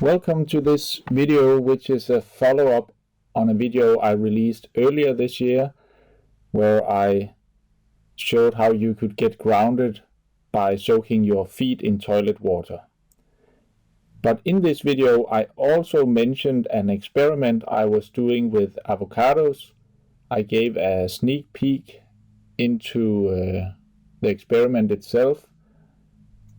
Welcome to this video, which is a follow-up on a video I released earlier this year, where I showed how you could get grounded by soaking your feet in toilet water. But in this video, I also mentioned an experiment I was doing with avocados. I gave a sneak peek into the experiment itself.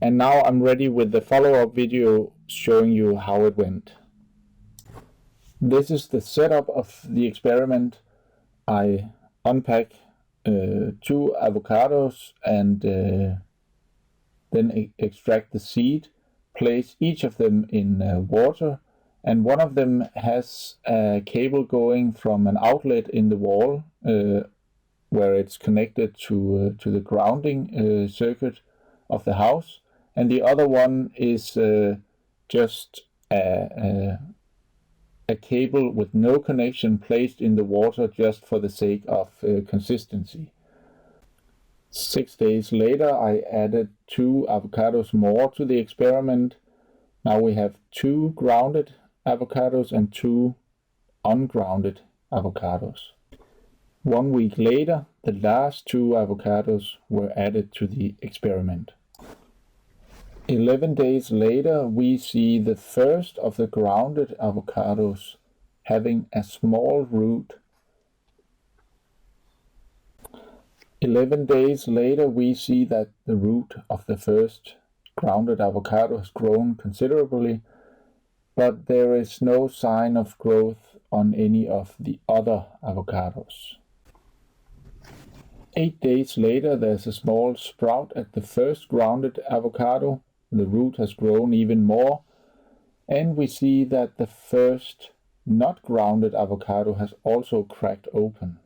And now I'm ready with the follow-up video showing you how it went. This is the setup of the experiment. I unpack 2 avocados and then extract the seed, place each of them in water, and one of them has a cable going from an outlet in the wall where it's connected to the grounding circuit of the house. And the other one is just a cable with no connection placed in the water just for the sake of consistency. 6 days later, I added 2 avocados more to the experiment. Now we have 2 grounded avocados and 2 ungrounded avocados. 1 week later, the last 2 avocados were added to the experiment. 11 days later, we see the first of the grounded avocados having a small root. 11 days later, we see that the root of the first grounded avocado has grown considerably, but there is no sign of growth on any of the other avocados. 8 days later, there's a small sprout at the first grounded avocado. The root has grown even more, and we see that the first not grounded avocado has also cracked open.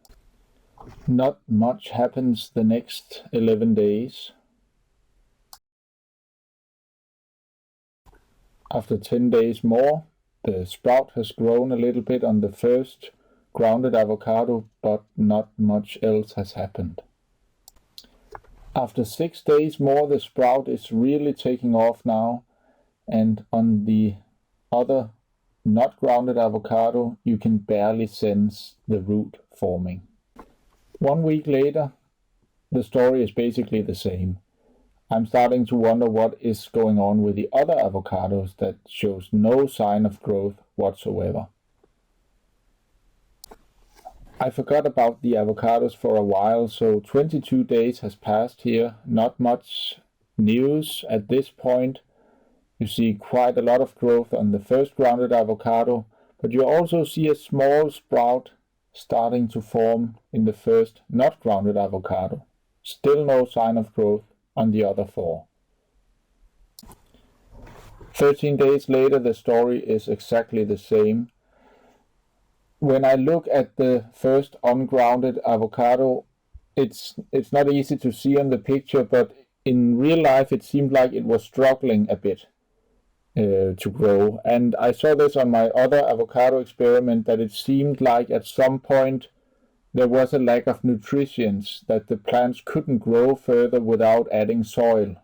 Not much happens the next 11 days. After 10 days more, the sprout has grown a little bit on the first grounded avocado, but not much else has happened. After 6 days more, the sprout is really taking off now, and on the other not grounded avocado, you can barely sense the root forming. 1 week later, the story is basically the same. I'm starting to wonder what is going on with the other avocados that shows no sign of growth whatsoever. I forgot about the avocados for a while, so 22 days has passed here. Not much news at this point. You see quite a lot of growth on the first grounded avocado, but you also see a small sprout starting to form in the first not grounded avocado. Still no sign of growth on the other 4. 13 days later, the story is exactly the same. When I look at the first ungrounded avocado, it's not easy to see on the picture, but in real life it seemed like it was struggling a bit to grow. And I saw this on my other avocado experiment, that it seemed like at some point there was a lack of nutrition, that the plants couldn't grow further without adding soil.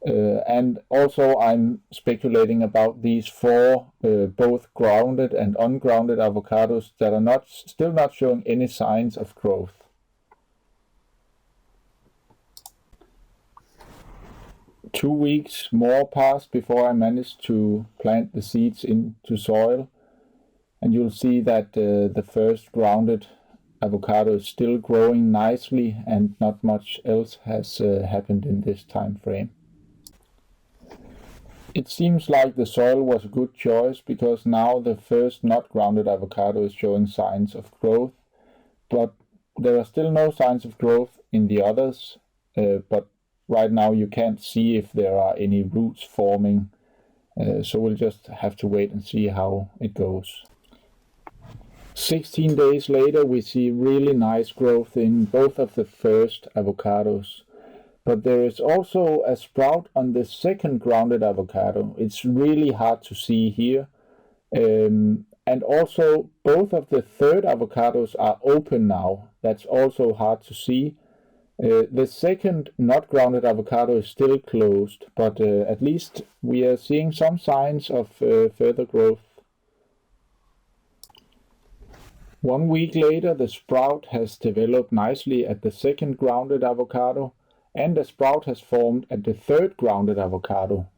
And also I'm speculating about these 4 both grounded and ungrounded avocados that are still not showing any signs of growth. Two weeks more passed before I managed to plant the seeds into soil, and you'll see that the first grounded avocado is still growing nicely, and not much else has happened in this time frame. It seems like the soil was a good choice, because now the first not grounded avocado is showing signs of growth, but there are still no signs of growth in the others, but right now you can't see if there are any roots forming, so we'll just have to wait and see how it goes. 16 days later, we see really nice growth in both of the first avocados. But there is also a sprout on the second grounded avocado. It's really hard to see here. And also both of the third avocados are open now. That's also hard to see. The second not grounded avocado is still closed, but at least we are seeing some signs of further growth. 1 week later, the sprout has developed nicely at the second grounded avocado, and a sprout has formed at the third grounded avocado.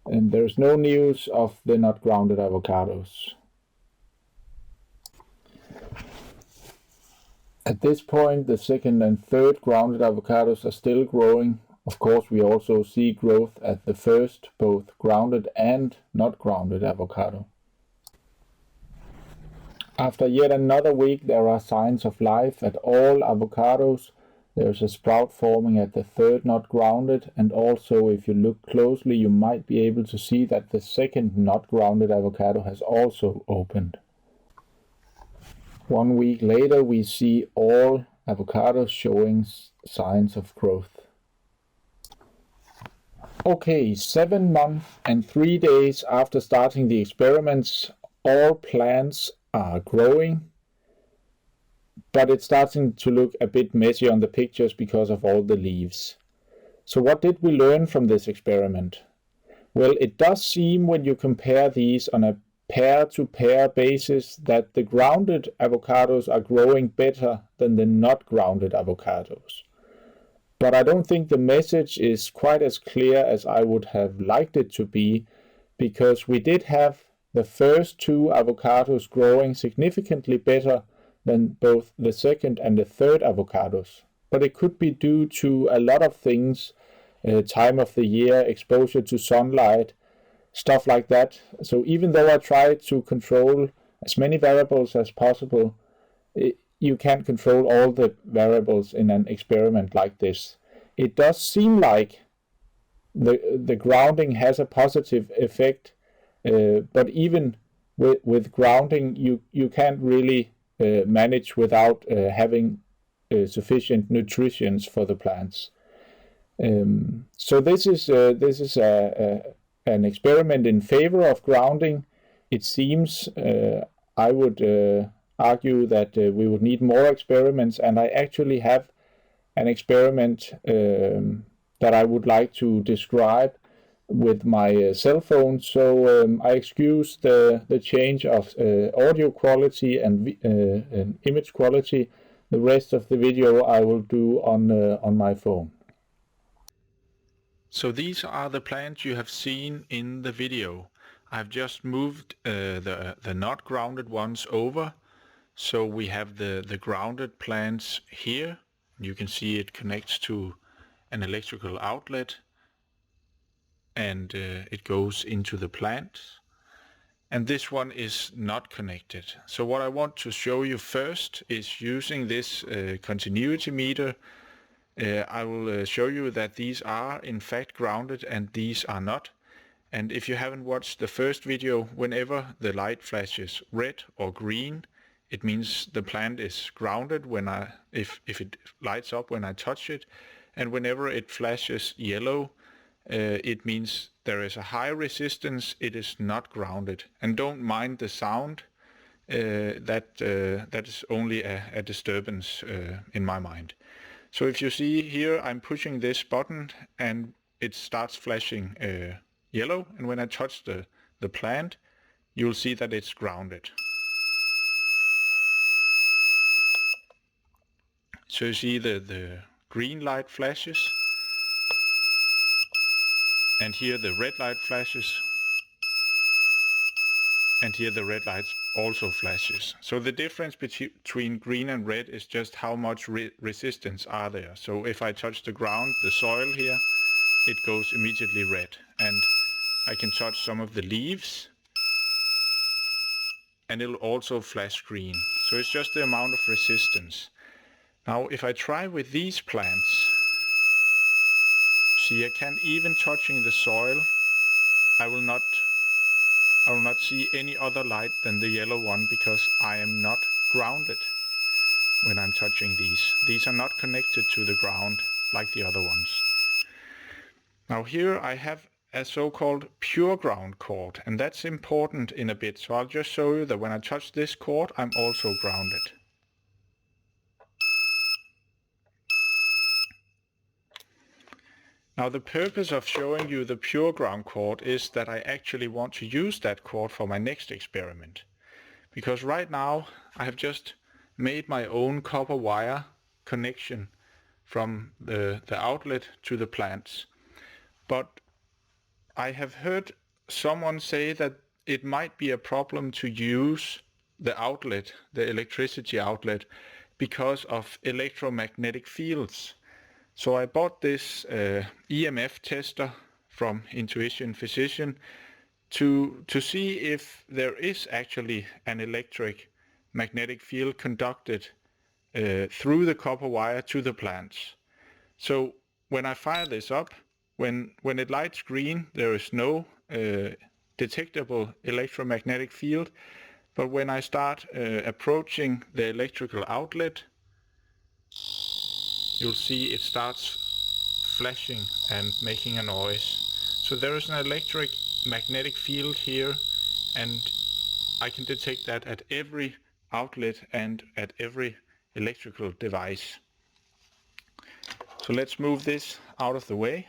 And there's no news of the not grounded avocados. At this point, the second and third grounded avocados are still growing. Of course, we also see growth at the first, both grounded and not grounded avocado. After yet another week, there are signs of life at all avocados. There's a sprout forming at the third not grounded, and also if you look closely, you might be able to see that the second not grounded avocado has also opened. 1 week later, we see all avocados showing signs of growth. Okay, 7 months and 3 days after starting the experiments, all plants are growing, but it's starting to look a bit messy on the pictures because of all the leaves. So what did we learn from this experiment? Well, it does seem when you compare these on a pair-to-pair basis that the grounded avocados are growing better than the not grounded avocados. But I don't think the message is quite as clear as I would have liked it to be, because we did have the first 2 avocados growing significantly better than both the second and the third avocados. But it could be due to a lot of things, time of the year, exposure to sunlight, stuff like that. So even though I tried to control as many variables as possible, you can't control all the variables in an experiment like this. It does seem like the grounding has a positive effect, but even with grounding, you can't really manage without having sufficient nutrition for the plants. So this is an experiment in favor of grounding. It seems I would argue that we would need more experiments, and I actually have an experiment that I would like to describe with my cell phone. So I excuse the change of audio quality and image quality. The rest of the video I will do on my phone. So these are the plants you have seen in the video. I've just moved the not grounded ones over. So we have the grounded plants here. You can see it connects to an electrical outlet, and it goes into the plant. And this one is not connected. So what I want to show you first is using this continuity meter. I will show you that these are in fact grounded and these are not. And if you haven't watched the first video, whenever the light flashes red or green, it means the plant is grounded if it lights up when I touch it. And whenever it flashes yellow, it means there is a high resistance, it is not grounded. And don't mind the sound, that is only a disturbance in my mind. So if you see here, I'm pushing this button and it starts flashing yellow, and when I touch the plant, you'll see that it's grounded. So you see the green light flashes, and here the red light flashes, and here the red light also flashes. So the difference between green and red is just how much resistance are there. So if I touch the ground, the soil here, it goes immediately red. And I can touch some of the leaves and it'll also flash green. So it's just the amount of resistance. Now if I try with these plants, see, I can't even touching the soil, I will not see any other light than the yellow one, because I am not grounded when I'm touching these. These are not connected to the ground like the other ones. Now here I have a so-called pure ground cord, and that's important in a bit. So I'll just show you that when I touch this cord, I'm also grounded. Now the purpose of showing you the pure ground cord is that I actually want to use that cord for my next experiment. Because right now I have just made my own copper wire connection from the outlet to the plants. But I have heard someone say that it might be a problem to use the outlet, the electricity outlet, because of electromagnetic fields. So I bought this EMF tester from Intuition Physician to see if there is actually an electric magnetic field conducted through the copper wire to the plants. So when I fire this up, when it lights green, there is no detectable electromagnetic field. But when I start approaching the electrical outlet, you'll see it starts flashing and making a noise. So there is an electric magnetic field here, and I can detect that at every outlet and at every electrical device. So let's move this out of the way.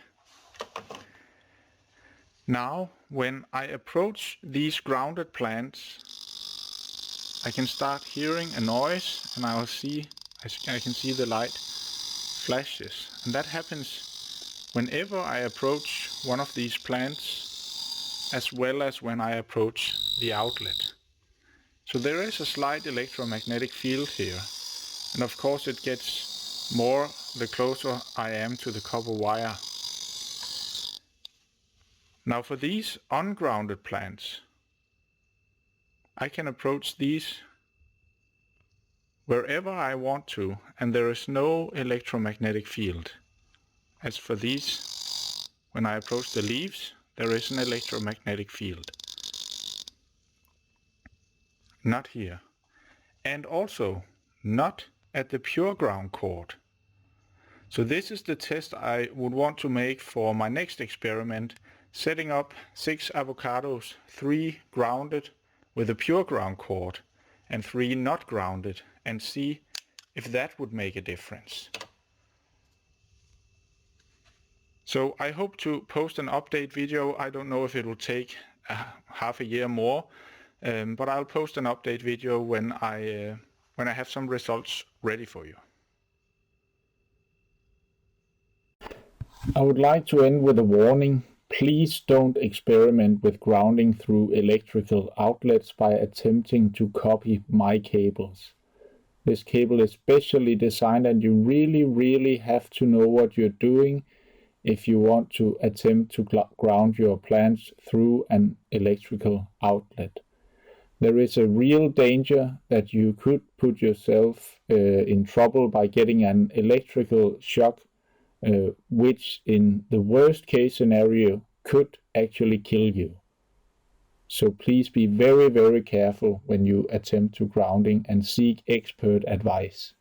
Now, when I approach these grounded plants, I can start hearing a noise, and I can see the light flashes. And that happens whenever I approach one of these plants, as well as when I approach the outlet. So there is a slight electromagnetic field here, and of course it gets more the closer I am to the copper wire. Now for these ungrounded plants, I can approach these wherever I want to, and there is no electromagnetic field. As for these, when I approach the leaves, there is an electromagnetic field. Not here. And also not at the pure ground cord. So this is the test I would want to make for my next experiment, setting up 6 avocados, 3 grounded with a pure ground cord and 3 not grounded, and see if that would make a difference. So I hope to post an update video. I don't know if it will take half a year more, but I'll post an update video when I have some results ready for you. I would like to end with a warning. Please don't experiment with grounding through electrical outlets by attempting to copy my cables. This cable is specially designed, and you really have to know what you're doing if you want to attempt to ground your plants through an electrical outlet. There is a real danger that you could put yourself in trouble by getting an electrical shock, which in the worst case scenario could actually kill you. So please be very careful when you attempt to grounding and seek expert advice.